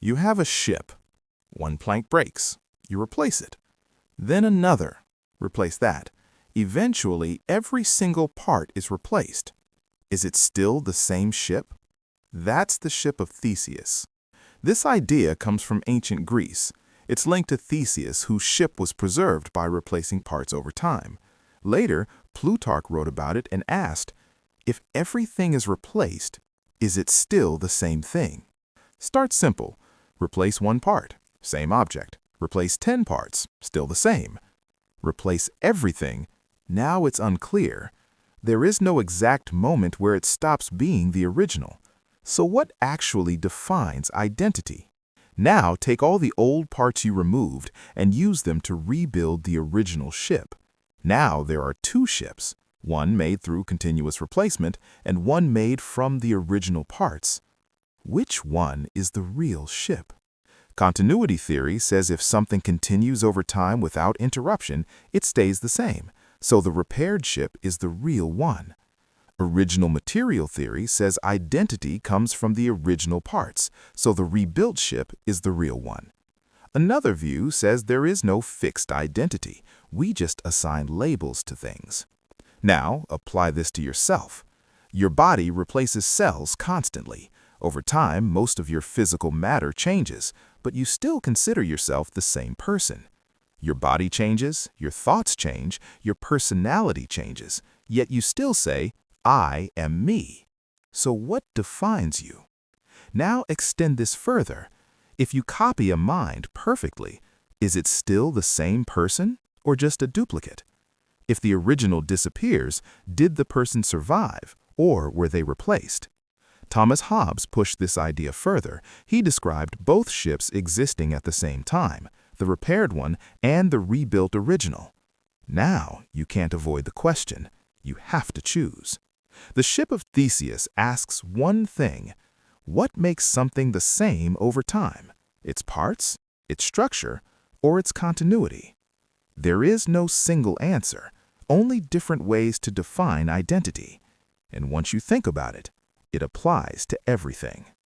You have a ship. One plank breaks. You replace it. Then another. Replace that. Eventually, every single part is replaced. Is it still the same ship? That's the Ship of Theseus. This idea comes from ancient Greece. It's linked to Theseus, whose ship was preserved by replacing parts over time. Later, Plutarch wrote about it and asked, if everything is replaced, is it still the same thing? Start simple. Replace one part, same object. Replace 10 parts, still the same. Replace everything, now it's unclear. There is no exact moment where it stops being the original. So what actually defines identity? Now take all the old parts you removed and use them to rebuild the original ship. Now there are two ships, one made through continuous replacement and one made from the original parts. Which one is the real ship? Continuity theory says if something continues over time without interruption, it stays the same, so the repaired ship is the real one. Original material theory says identity comes from the original parts, so the rebuilt ship is the real one. Another view says there is no fixed identity. We just assign labels to things. Now, apply this to yourself. Your body replaces cells constantly. Over time, most of your physical matter changes, but you still consider yourself the same person. Your body changes, your thoughts change, your personality changes, yet you still say, I am me. So what defines you? Now extend this further. If you copy a mind perfectly, is it still the same person or just a duplicate? If the original disappears, did the person survive or were they replaced? Thomas Hobbes pushed this idea further. He described both ships existing at the same time, the repaired one and the rebuilt original. Now you can't avoid the question. You have to choose. The Ship of Theseus asks one thing. What makes something the same over time? Its parts, its structure, or its continuity? There is no single answer, only different ways to define identity. And once you think about it, it applies to everything.